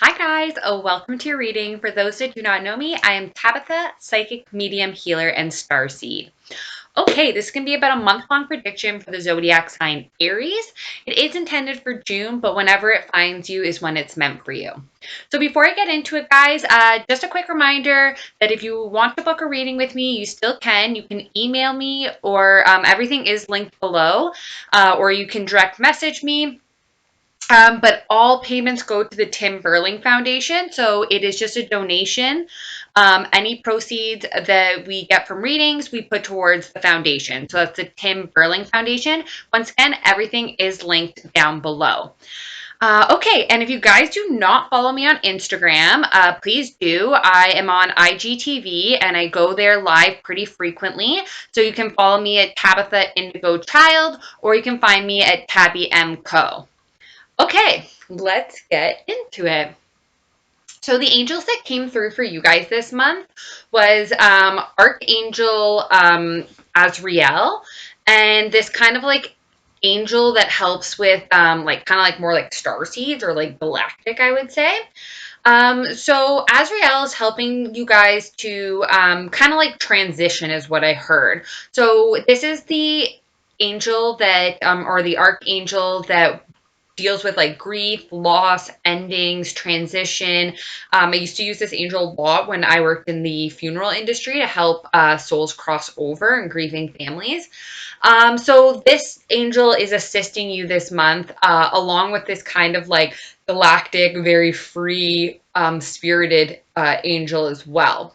Hi guys, welcome to your reading. For those that do not know me, I am Tabitha, psychic medium healer and starseed. Okay, this can be about a month-long prediction for the zodiac sign Aries. It is intended for June, but whenever it finds you is when it's meant for you. So before I get into it, guys, just a quick reminder that if you want to book a reading with me, you still can. You can email me, or everything is linked below, or you can direct message me. But all payments go to the Tim Bergling Foundation. So it is just a donation. Any proceeds that we get from readings, we put towards the foundation. So that's the Tim Bergling Foundation. Once again, everything is linked down below. Okay, and if you guys do not follow me on Instagram, please do. I am on IGTV and I go there live pretty frequently. So you can follow me at Tabitha Indigo Child, or you can find me at Tabby M Co. Okay, let's get into it. So the angels that came through for you guys this month was Archangel Azrael, and this kind of like angel that helps with like kind of like more like star seeds or like galactic, I would say. So Azrael is helping you guys to kind of like transition, is what I heard. So this is the angel that or the archangel that deals with like grief, loss, endings, transition. I used to use this angel a lot when I worked in the funeral industry to help souls cross over and grieving families. So this angel is assisting you this month, along with this kind of like galactic, very free, spirited angel as well.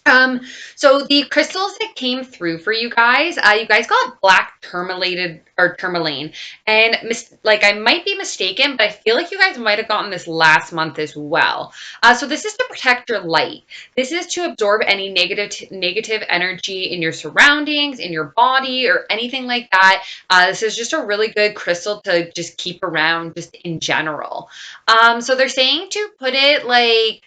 Um, so the crystals that came through for you guys got black tourmalated or tourmaline, and like I might be mistaken, but I feel like you guys might have gotten this last month as well. So this is to protect your light. This is to absorb any negative energy in your surroundings, in your body, or anything like that. This is just a really good crystal to just keep around, just in general. So they're saying to put it like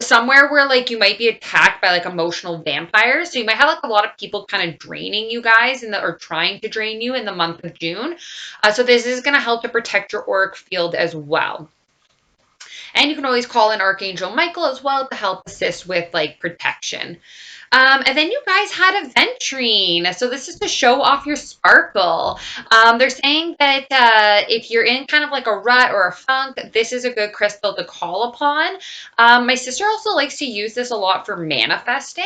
somewhere where like you might be attacked by like emotional vampires. So you might have like a lot of people kind of draining you guys in the or trying to drain you in the month of June. So this is going to help to protect your auric field as well. And you can always call in Archangel Michael as well to help assist with like protection. And then you guys had a ventrine. So this is to show off your sparkle. They're saying that if you're in kind of like a rut or a funk, this is a good crystal to call upon. My sister also likes to use this a lot for manifesting.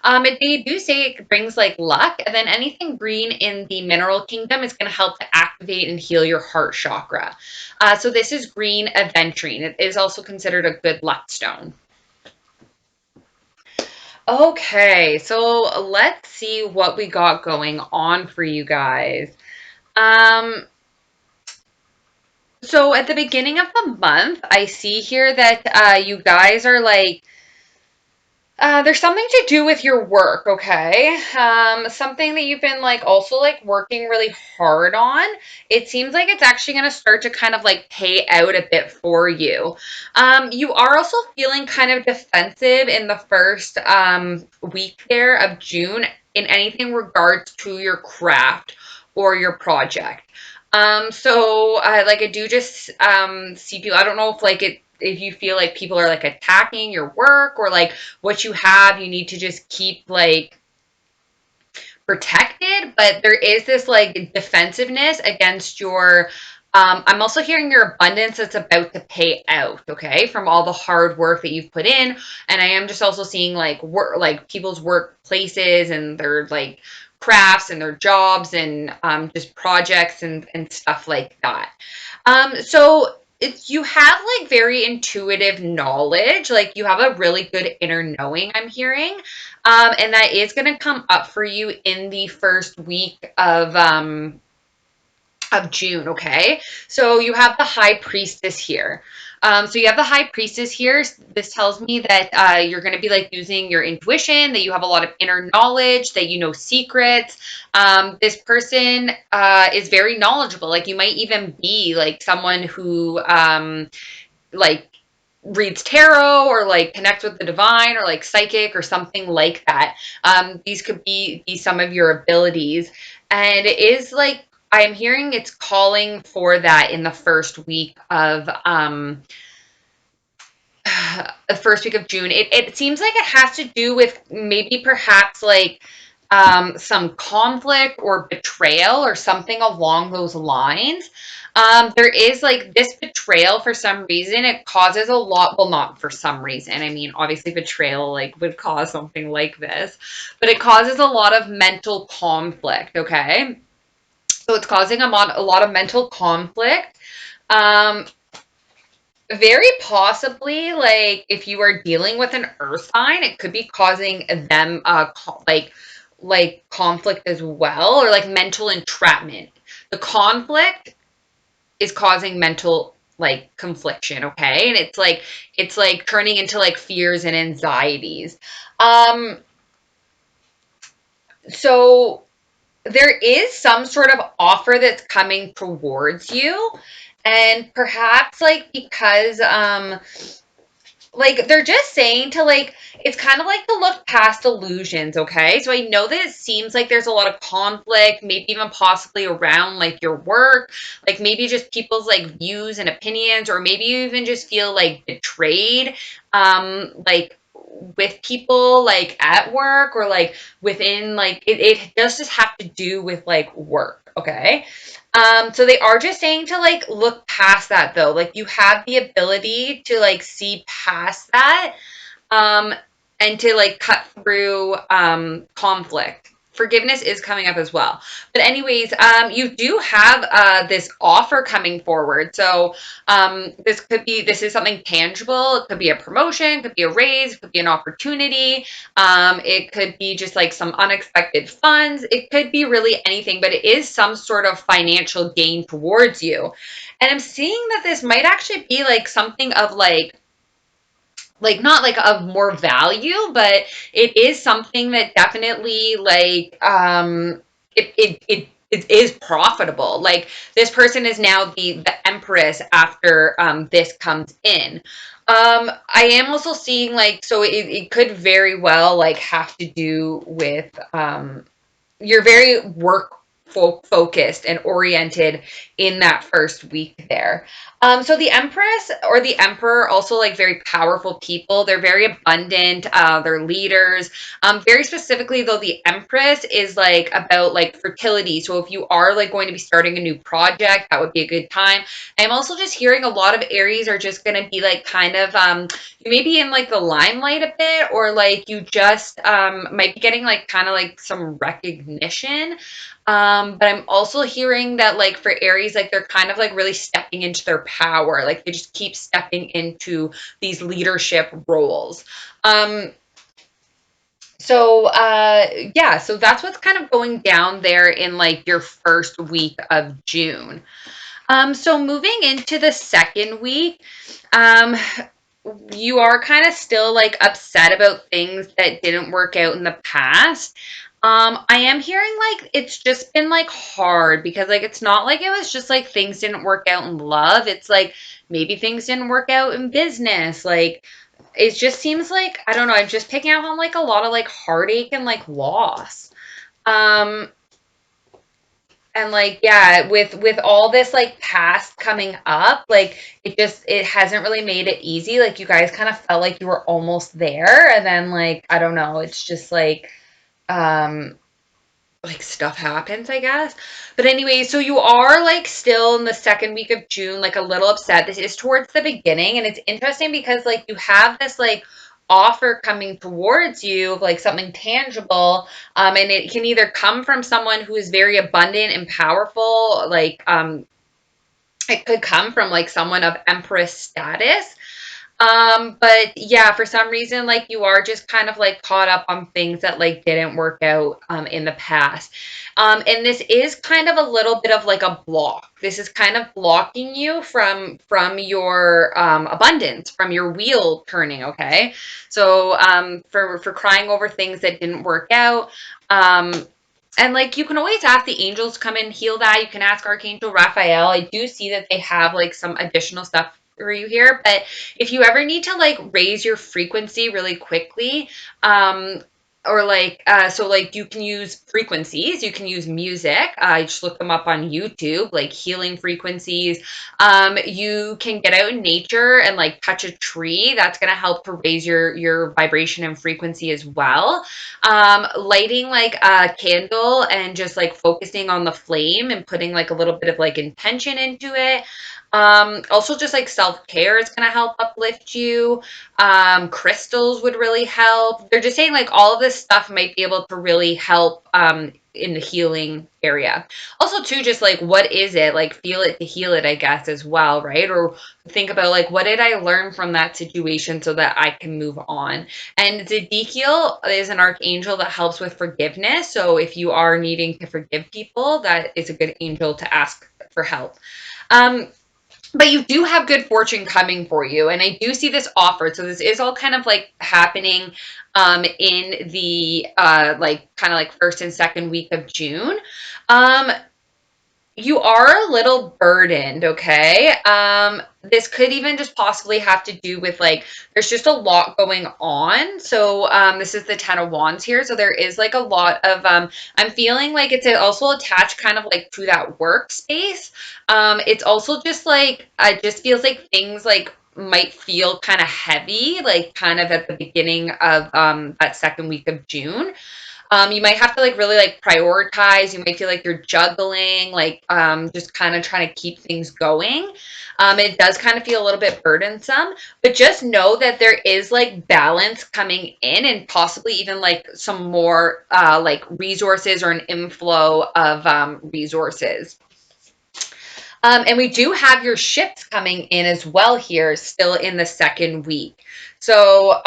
They do say it brings like luck. And then anything green in the mineral kingdom is going to help to activate and heal your heart chakra. So this is green aventurine. It is also considered a good luck stone. Okay, so let's see what we got going on for you guys. Um, so at the beginning of the month, I see here that you guys are like there's something to do with your work, okay? Something that you've been like also like working really hard on. It seems like it's actually going to start to kind of like pay out a bit for you. You are also feeling kind of defensive in the first week there of June in anything regards to your craft or your project. Like I do just see people. I don't know if like it if you feel like people are like attacking your work or like what you have, you need to just keep like protected. But there is this like defensiveness against your. I'm also hearing your abundance that's about to pay out, okay, from all the hard work that you've put in. And I am just also seeing like work, like people's workplaces and their like crafts and their jobs and just projects and stuff like that. So it's you have like very intuitive knowledge, like you have a really good inner knowing, I'm hearing. And that is going to come up for you in the first week of June, okay? So you have the high priestess here. So you have the high priestess here. This tells me that you're going to be like using your intuition, that you have a lot of inner knowledge, that you know secrets. This person is very knowledgeable. Like you might even be like someone who like reads tarot or like connects with the divine or like psychic or something like that. These could be some of your abilities. And it is like I'm hearing it's calling for that in the first week of the first week of June. It seems like it has to do with maybe perhaps like some conflict or betrayal or something along those lines. There is like this betrayal for some reason. It causes a lot. Well, not for some reason. I mean, obviously, betrayal like would cause something like this, but it causes a lot of mental conflict. Okay, so it's causing a lot of mental conflict. Um, Very possibly, like if you are dealing with an earth sign, it could be causing them like conflict as well, or like mental entrapment. The conflict is causing mental like confliction, okay? And it's like turning into like fears and anxieties. Um so there is some sort of offer that's coming towards you, and perhaps like because like they're just saying to like it's kind of like to look past illusions. Okay, so I know that it seems like there's a lot of conflict, maybe even possibly around like your work, like maybe just people's like views and opinions, or maybe you even just feel like betrayed, like with people like at work, or like within like it does just have to do with like work. Okay, so they are just saying to like look past that though. Like you have the ability to like see past that, um, and to like cut through conflict. Forgiveness is coming up as well. But anyways, you do have this offer coming forward. So this is something tangible. It could be a promotion, it could be a raise, it could be an opportunity. It could be just like some unexpected funds. It could be really anything, but it is some sort of financial gain towards you. And I'm seeing that this might actually be like something of like not like of more value, but it is something that definitely like it is profitable. Like this person is now the empress after this comes in. I am also seeing like so it could very well like have to do with you're very work focused and oriented in that first week there. So the Empress or the Emperor also like very powerful people. They're very abundant. They're leaders. Very specifically though, the Empress is like about like fertility. So if you are like going to be starting a new project, that would be a good time. I'm also just hearing a lot of Aries are just going to be like kind of you may be in like the limelight a bit, or like you just might be getting like kind of like some recognition. But I'm also hearing that like for Aries, like they're kind of like really stepping into their power. Like they just keep stepping into these leadership roles. Yeah, so that's what's kind of going down there in like your first week of June. So moving into the second week, um, you are kind of still like upset about things that didn't work out in the past. I am hearing like it's just been like hard because like it's not like it was just like things didn't work out in love. It's like maybe things didn't work out in business. Like it just seems like I don't know, I'm just picking out on like a lot of like heartache and like loss. Um and like yeah, with all this like past coming up, like it hasn't really made it easy. Like you guys kind of felt like you were almost there, and then like I don't know, it's just um like stuff happens, I guess. But anyway, so you are like still in the second week of June, like a little upset. This is towards the beginning, and it's interesting because like you have this like offer coming towards you of like something tangible, and it can either come from someone who is very abundant and powerful, like it could come from like someone of empress status. But yeah, for some reason, like you are just kind of like caught up on things that like didn't work out in the past. And this is kind of a little bit of like a block. This is kind of blocking you from your abundance, from your wheel turning, okay? So for crying over things that didn't work out. And like you can always ask the angels to come and heal that. You can ask Archangel Raphael. I do see that they have like some additional stuff for you here, but if you ever need to like raise your frequency really quickly, um, or like so like you can use frequencies, you can use music. Just look them up on YouTube, like healing frequencies. You can get out in nature and like touch a tree. That's going to help to raise your vibration and frequency as well. Lighting like a candle and just like focusing on the flame and putting like a little bit of like intention into it. Also just like self-care is going to help uplift you. Crystals would really help. They're just saying like all of this stuff might be able to really help in the healing area. Also too, just like what is it? Like feel it to heal it, I guess, as well, right? Or think about like what did I learn from that situation so that I can move on. And Zedekiel is an archangel that helps with forgiveness. So if you are needing to forgive people, that is a good angel to ask for help. Um, but you do have good fortune coming for you, and I do see this offered. So this is all kind of like happening in the like kind of like first and second week of June. Um, you are a little burdened, okay? This could even just possibly have to do with like there's just a lot going on. So this is the Ten of Wands here. So there is like a lot of I'm feeling like it's also attached kind of like to that workspace. It's also just like it just feels like things like might feel kind of heavy, like kind of at the beginning of that second week of June. You might have to like really like prioritize. You might feel like you're juggling, like just kind of trying to keep things going. It does kind of feel a little bit burdensome, but just know that there is like balance coming in and possibly even like some more like resources or an inflow of resources. And we do have your ships coming in as well here, still in the second week. So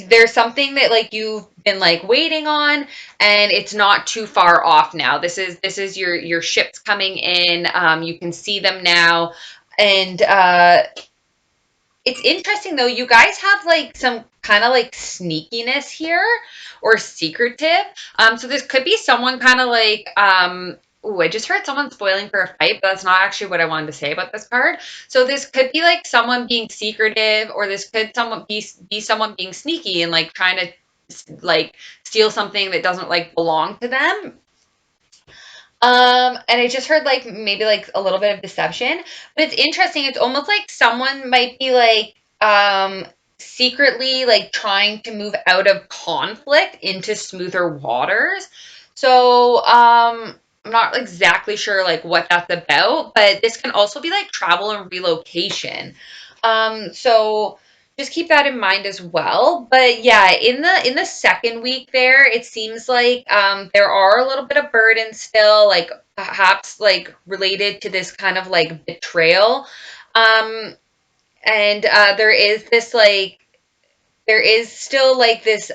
there's something that like you've been like waiting on and it's not too far off now. This is your ships coming in. You can see them now. And it's interesting though, you guys have like some kind of like sneakiness here or secretive. So this could be someone kind of like ooh, I just heard someone spoiling for a fight, but that's not actually what I wanted to say about this card. So this could be like someone being secretive, or this could someone be someone being sneaky and like trying to like steal something that doesn't like belong to them. And I just heard like maybe like a little bit of deception, but it's interesting. It's almost like someone might be like secretly like trying to move out of conflict into smoother waters. So I'm not exactly sure like what that's about, but this can also be like travel and relocation. So just keep that in mind as well. But yeah, in the second week there, it seems like there are a little bit of burden still, like perhaps like related to this kind of like betrayal. Um, and there is this like there is still like this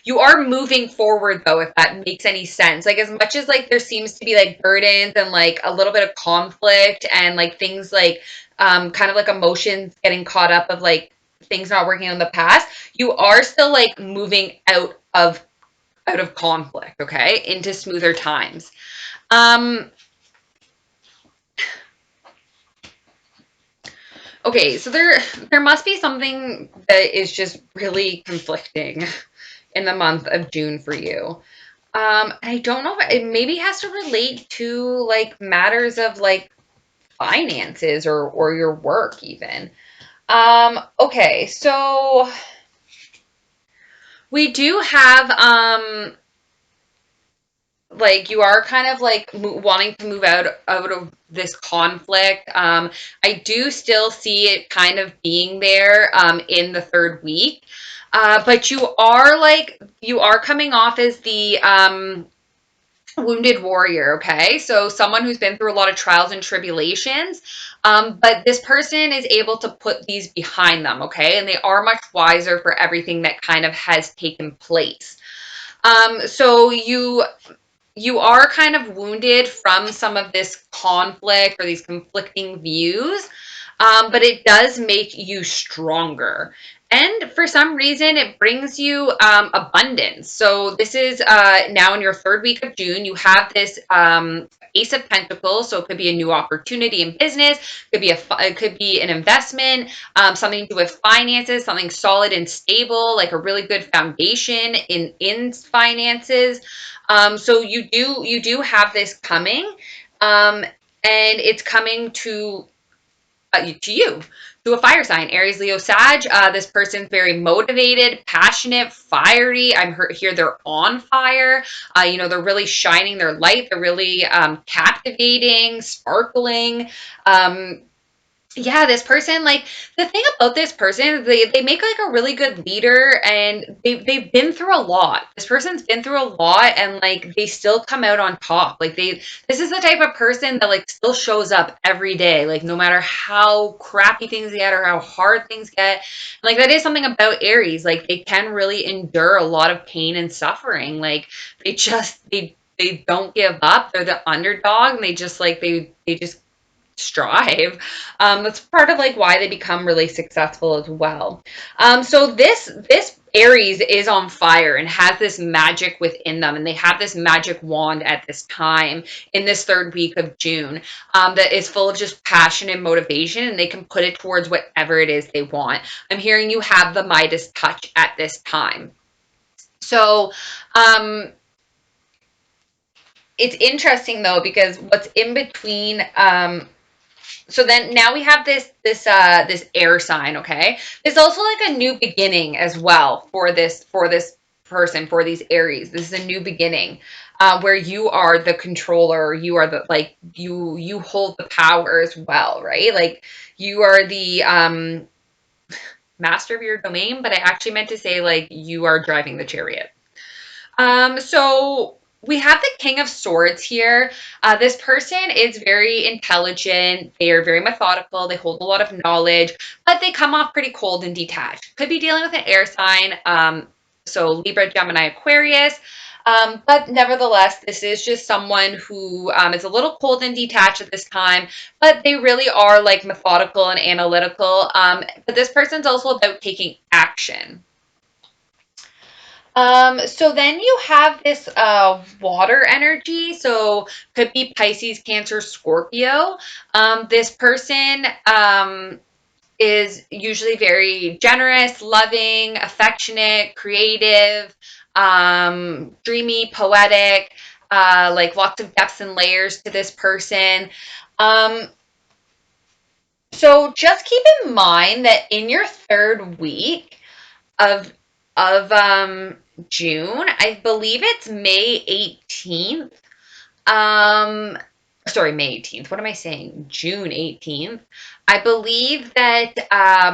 you are moving forward though, if that makes any sense. Like as much as like there seems to be like burdens and like a little bit of conflict and like things like kind of like emotions getting caught up of like things not working in the past, you are still like moving out of conflict, okay, into smoother times. um okay, so there must be something that is just really conflicting in the month of June for you. I don't know if it maybe has to relate to like matters of like finances or your work even. Okay, so we do have like you are kind of like wanting to move out of this conflict. I do still see it kind of being there in the third week. But you are coming off as the wounded warrior, okay? So someone who's been through a lot of trials and tribulations, but this person is able to put these behind them, okay? And they are much wiser for everything that kind of has taken place. So you are kind of wounded from some of this conflict or these conflicting views. but it does make you stronger. And for some reason, it brings you abundance. So this is now in your third week of June. You have this Ace of Pentacles. So it could be a new opportunity in business. It could be an investment, something to do with finances, something solid and stable, like a really good foundation in finances. So you do have this coming, and it's coming to you, to a fire sign, Aries, Leo, Sag. This person's very motivated, passionate, fiery. Here they're on fire. They're really shining their light. They're really captivating, sparkling. Um, yeah, this person, like, the thing about this person, they make like a really good leader, and they've been through a lot. This person's been through a lot, and like they still come out on top. This is the type of person that like still shows up every day, like no matter how crappy things get or how hard things get. Like that is something about Aries. Like they can really endure a lot of pain and suffering. Like they don't give up. They're the underdog, and they just strive. That's part of like why they become really successful as well. So this Aries is on fire and has this magic within them, and they have this magic wand at this time in this third week of June, that is full of just passion and motivation, and they can put it towards whatever it is they want. I'm hearing you have the Midas touch at this time. So it's interesting though, because what's in between, so then now we have this air sign. Okay, it's also like a new beginning as well for this person, for these Aries. This is a new beginning, where you are the controller. You are the, like, you hold the power as well, right? Like you are the master of your domain, but I actually meant to say like you are driving the chariot. So we have the King of Swords here. This person is very intelligent. They are very methodical. They hold a lot of knowledge, but they come off pretty cold and detached. Could be dealing with an air sign, so Libra, Gemini, Aquarius. But nevertheless, this is just someone who is a little cold and detached at this time, but they really are like methodical and analytical. But this person's also about taking action. So then you have this water energy. So could be Pisces, Cancer, Scorpio. This person is usually very generous, loving, affectionate, creative, dreamy, poetic, like lots of depths and layers to this person. Um, so just keep in mind that in your third week of June, I believe it's May 18th. Um Sorry, May 18th. What am I saying? June 18th. I believe that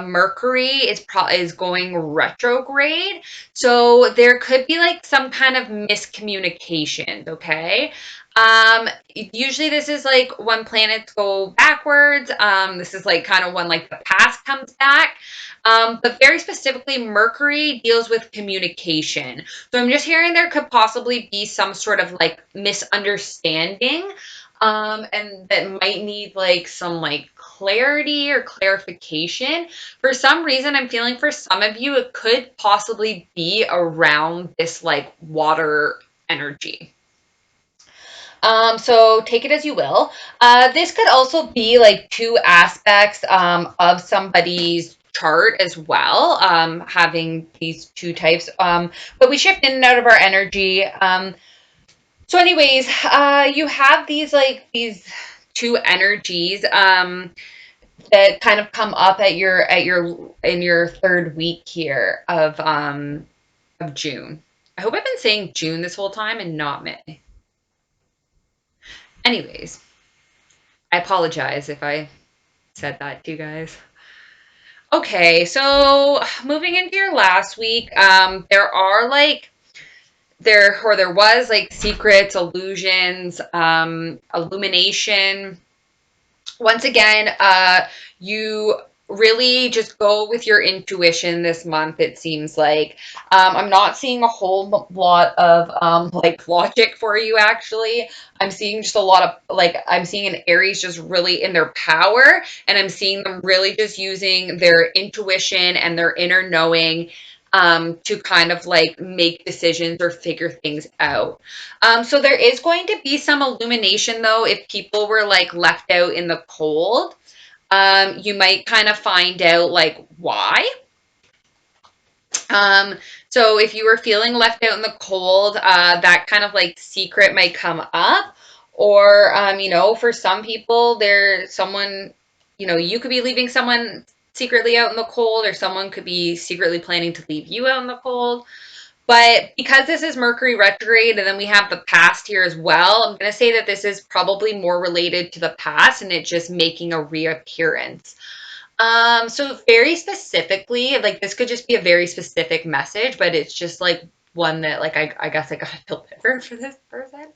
Mercury is going retrograde. So there could be like some kind of miscommunication, okay? Usually this is like when planets go backwards. This is like kind of when like the past comes back. But very specifically, Mercury deals with communication. So I'm just hearing there could possibly be some sort of like misunderstanding, and that might need like some like clarity or clarification. For some reason, I'm feeling for some of you, it could possibly be around this like water energy. So take it as you will. This could also be like two aspects of somebody's chart as well, having these two types. But we shift in and out of our energy. So anyways, you have these two energies that kind of come up in your third week here of June. I hope I've been saying June this whole time and not May. Anyways, I apologize if I said that to you guys. Okay, so moving into your last week, there was like secrets, illusions, illumination. Once again, you really just go with your intuition this month, it seems like. I'm not seeing a whole lot of like logic for you, actually. I'm seeing just a lot of like, I'm seeing an Aries just really in their power, and I'm seeing them really just using their intuition and their inner knowing to kind of like make decisions or figure things out. So there is going to be some illumination though if people were like left out in the cold. You might kind of find out like why. Um, so if you were feeling left out in the cold, that kind of like secret might come up. Or, for some people, there's someone, you could be leaving someone secretly out in the cold, or someone could be secretly planning to leave you out in the cold. But because this is Mercury retrograde and then we have the past here as well, I'm going to say that this is probably more related to the past and it just making a reappearance. So very specifically, like this could just be a very specific message, but it's just like one that like I guess I gotta deliver for this person.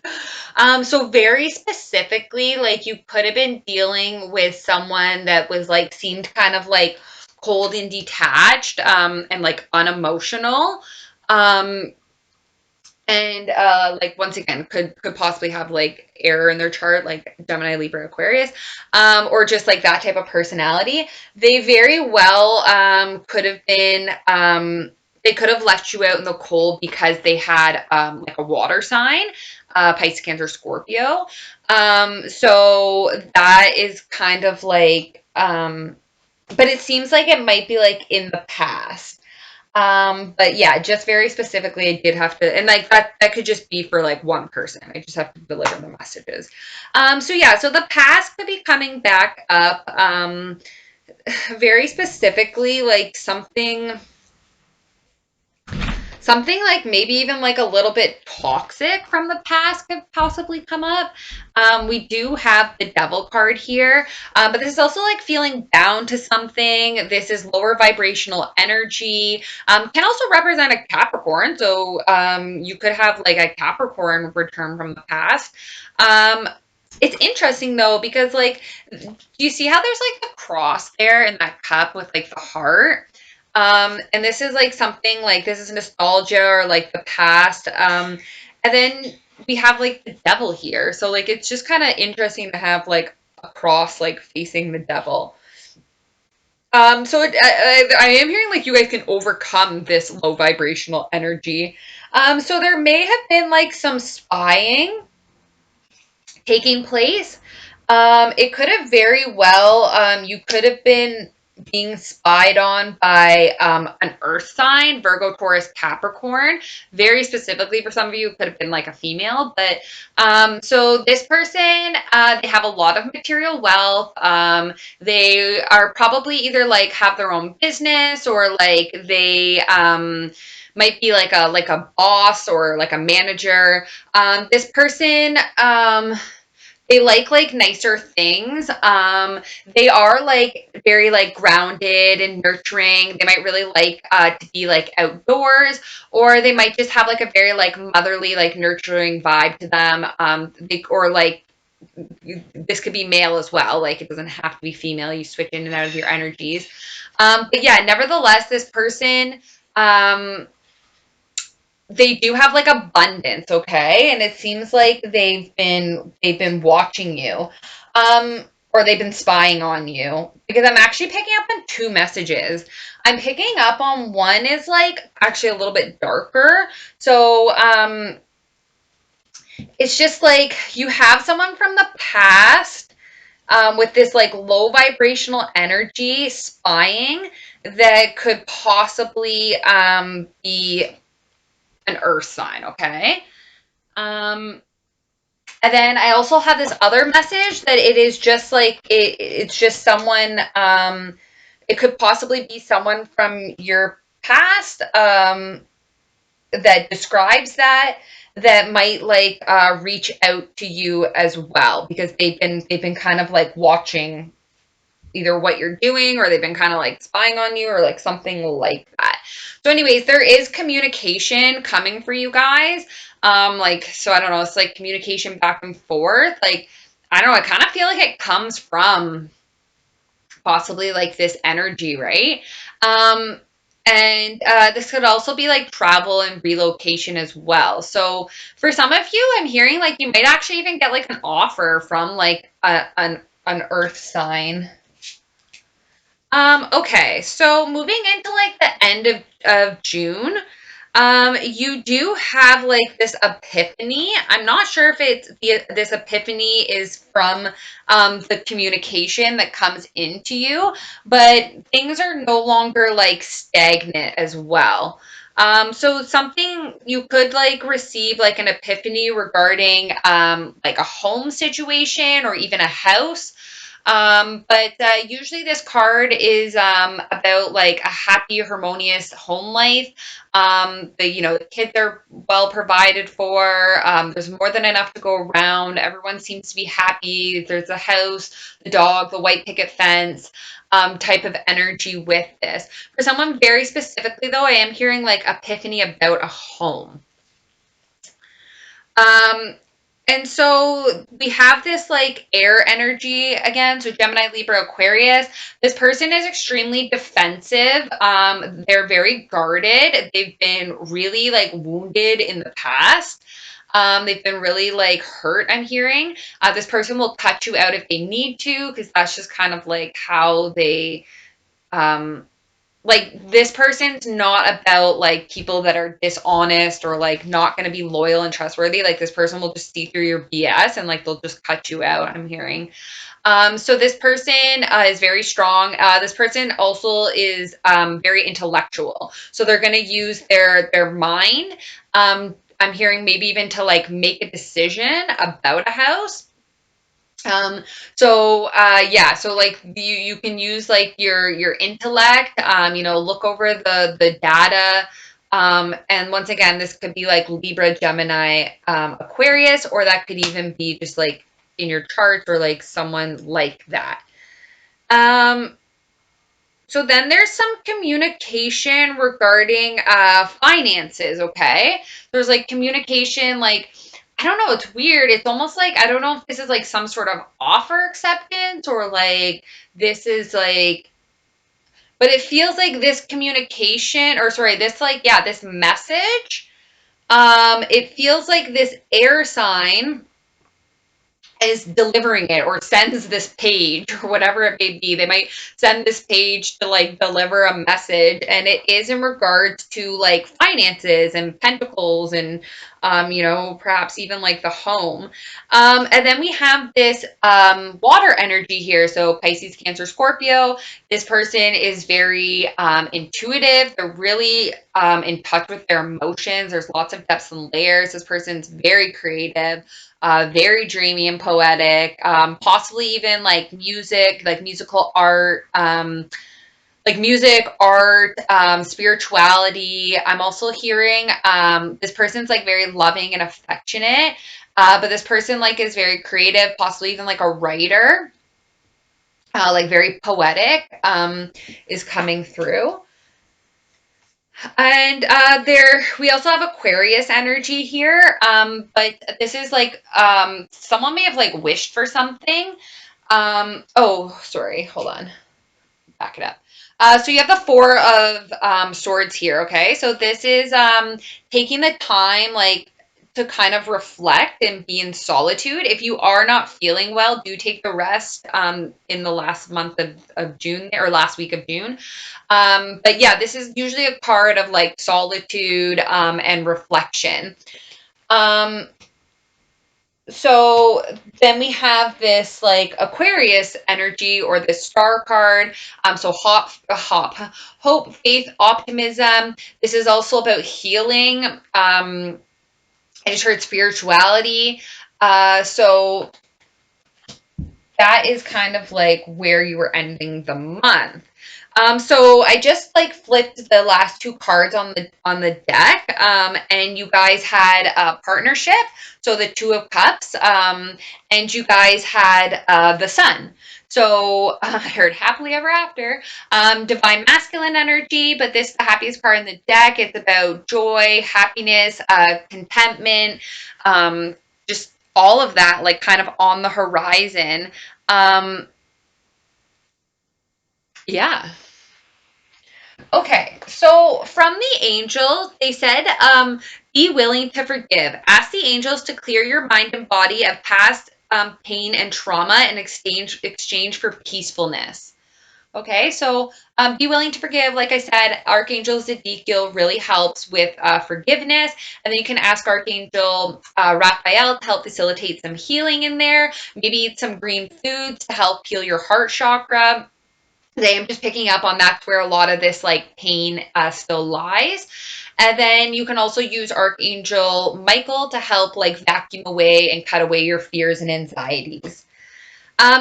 So very specifically, like you could have been dealing with someone that was like seemed kind of like cold and detached, and like unemotional. Um, and like once again could possibly have like error in their chart, like Gemini, Libra, Aquarius, or just like that type of personality. They very well could have been they could have left you out in the cold because they had like a water sign, Pisces, Cancer, Scorpio. So that is kind of like but it seems like it might be like in the past. But yeah, just very specifically, I did have to, and like that could just be for like one person. I just have to deliver the messages. So yeah, so the past could be coming back up. Very specifically, like something like maybe even like a little bit toxic from the past could possibly come up. We do have the devil card here, but this is also like feeling bound to something. This is lower vibrational energy. Can also represent a Capricorn. So you could have like a Capricorn return from the past. Um, it's interesting though, because like, do you see how there's like the cross there in that cup with like the heart? And this is like something like this is nostalgia or like the past. And then we have like the devil here. So like it's just kind of interesting to have like a cross like facing the devil. I am hearing like you guys can overcome this low vibrational energy. So there may have been like some spying taking place. It could have very well, you could have been being spied on by an earth sign, Virgo, Taurus, Capricorn. Very specifically for some of you, it could have been like a female. But so this person, they have a lot of material wealth. They are probably either like have their own business or like they might be like a boss or like a manager. This person, they like nicer things. They are like very like grounded and nurturing. They might really like to be like outdoors, or they might just have like a very like motherly, like nurturing vibe to them. Or like this could be male as well. Like it doesn't have to be female. You switch in and out of your energies. But yeah, nevertheless, this person, um, they do have like abundance, okay? And it seems like they've been watching you. Or they've been spying on you because I'm actually picking up on two messages. I'm picking up on one is like actually a little bit darker. So, it's just like you have someone from the past with this like low vibrational energy spying that could possibly be an earth sign, okay? Um, and then I also have this other message that it is just like it's just someone. It could possibly be someone from your past that describes that might like reach out to you as well because they've been kind of like watching either what you're doing or they've been kind of like spying on you or like something like that. So anyways, there is communication coming for you guys. Like so I don't know, it's like communication back and forth. Like I don't know, I kind of feel like it comes from possibly like this energy, right? Um, and this could also be like travel and relocation as well. So for some of you, I'm hearing like you might actually even get like an offer from like an earth sign. Okay, so moving into like the end of June, you do have like this epiphany. I'm not sure if this epiphany is from the communication that comes into you, but things are no longer like stagnant as well. So something you could like receive like an epiphany regarding like a home situation or even a house. But usually this card is about like a happy, harmonious home life. The kids are well provided for. There's more than enough to go around. Everyone seems to be happy. There's a house, the dog, the white picket fence. Type of energy with this. For someone very specifically, though, I am hearing like epiphany about a home. Um, and so we have this like air energy again. So Gemini, Libra, Aquarius. This person is extremely defensive. They're very guarded. They've been really like wounded in the past. They've been really like hurt, I'm hearing. This person will cut you out if they need to, because that's just kind of like how they um, like this person's not about like people that are dishonest or like not going to be loyal and trustworthy. Like this person will just see through your BS and like they'll just cut you out, I'm hearing. So this person is very strong. This person also is very intellectual. So they're going to use their mind. I'm hearing maybe even to like make a decision about a house. Yeah, so like you can use like your intellect, look over the data. And once again, this could be like Libra, Gemini, Aquarius, or that could even be just like in your chart or like someone like that. Um, so then there's some communication regarding finances, okay? There's like communication, like, I don't know, it's weird. It's almost like, I don't know if this is like some sort of offer acceptance or like this is like, but it feels like this communication, or sorry, this like, yeah, this message, it feels like this air sign is delivering it or sends this page or whatever it may be. They might send this page to like deliver a message, and it is in regards to like finances and pentacles and perhaps even like the home. And then we have this water energy here. So Pisces, Cancer, Scorpio. This person is very intuitive. They're really in touch with their emotions. There's lots of depths and layers. This person's very creative, very dreamy and poetic, possibly even like music, like musical art, spirituality. I'm also hearing this person's like very loving and affectionate, but this person like is very creative, possibly even like a writer, like very poetic, is coming through. And we also have Aquarius energy here. But this is like someone may have like wished for something. Oh, sorry, hold on, back it up. So you have the Four of Swords here. Okay, so this is taking the time like to kind of reflect and be in solitude. If you are not feeling well, do take the rest in the last month of June or last week of June. But yeah, this is usually a card of like solitude and reflection. Um, so then we have this like Aquarius energy or this star card. So hope, faith, optimism. This is also about healing. I just heard spirituality. So that is kind of like where you were ending the month. So I just like flipped the last two cards on the deck, and you guys had a partnership. So the Two of Cups, and you guys had the Sun. So I heard happily ever after, divine masculine energy, but this is the happiest card in the deck. It's about joy, happiness, contentment, just all of that, like kind of on the horizon. Um, Yeah. Okay, so from the angels, they said, be willing to forgive. Ask the angels to clear your mind and body of past pain and trauma in exchange for peacefulness. Okay, so be willing to forgive. Like I said, Archangel Ezekiel really helps with forgiveness. And then you can ask Archangel Raphael to help facilitate some healing in there. Maybe eat some green foods to help heal your heart chakra. Today I'm just picking up on that's where a lot of this like pain still lies. And then you can also use Archangel Michael to help like vacuum away and cut away your fears and anxieties.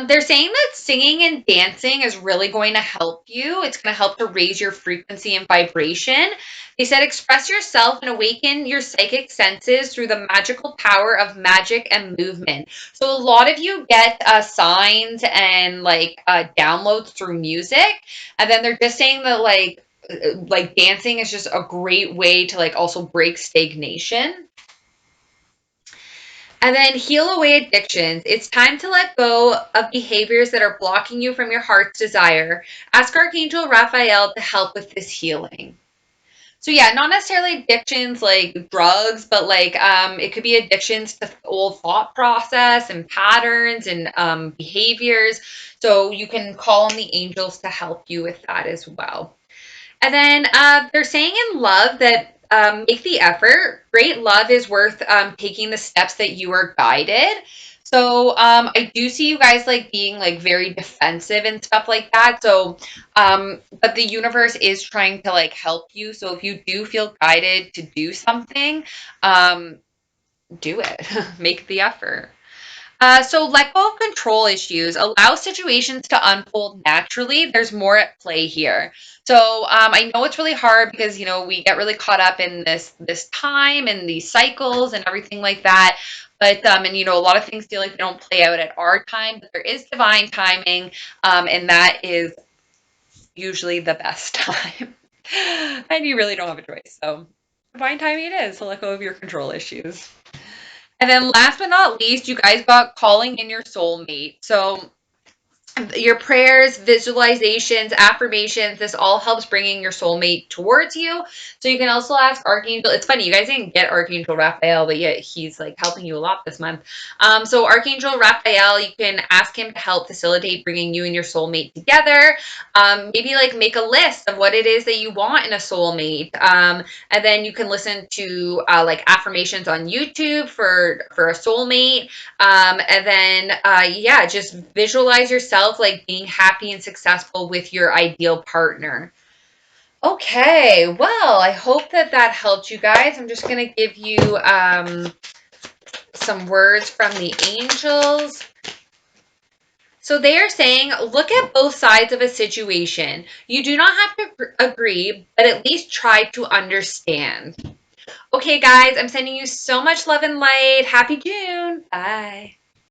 They're saying that singing and dancing is really going to help you. It's going to help to raise your frequency and vibration. They said express yourself and awaken your psychic senses through the magical power of magic and movement. So a lot of you get signs and like downloads through music, and then they're just saying that like dancing is just a great way to like also break stagnation. And then heal away addictions. It's time to let go of behaviors that are blocking you from your heart's desire. Ask Archangel Raphael to help with this healing. So yeah, not necessarily addictions like drugs, but like it could be addictions to old thought process and patterns and behaviors. So you can call on the angels to help you with that as well. And then they're saying in love that make the effort. Great love is worth taking the steps that you are guided. So I do see you guys like being like very defensive and stuff like that. So, but the universe is trying to like help you. So if you do feel guided to do something, um, do it. Make the effort. So let go of control issues. Allow situations to unfold naturally. There's more at play here. So I know it's really hard because we get really caught up in this time and these cycles and everything like that. But and a lot of things feel like they don't play out at our time, but there is divine timing, and that is usually the best time. And you really don't have a choice. So divine timing it is to let go of your control issues. And then last but not least, you guys got calling in your soulmate. So your prayers, visualizations, affirmations, this all helps bringing your soulmate towards you. So you can also ask Archangel. It's funny, you guys didn't get Archangel Raphael, but yet he's like helping you a lot this month. So Archangel Raphael, you can ask him to help facilitate bringing you and your soulmate together. Maybe like make a list of what it is that you want in a soulmate. And then you can listen to like affirmations on YouTube for a soulmate. And then, yeah, just visualize yourself like being happy and successful with your ideal partner. Okay, well, I hope that that helped you guys. I'm just going to give you some words from the angels. So they are saying, look at both sides of a situation. You do not have to agree, but at least try to understand. Okay, guys, I'm sending you so much love and light. Happy June. Bye.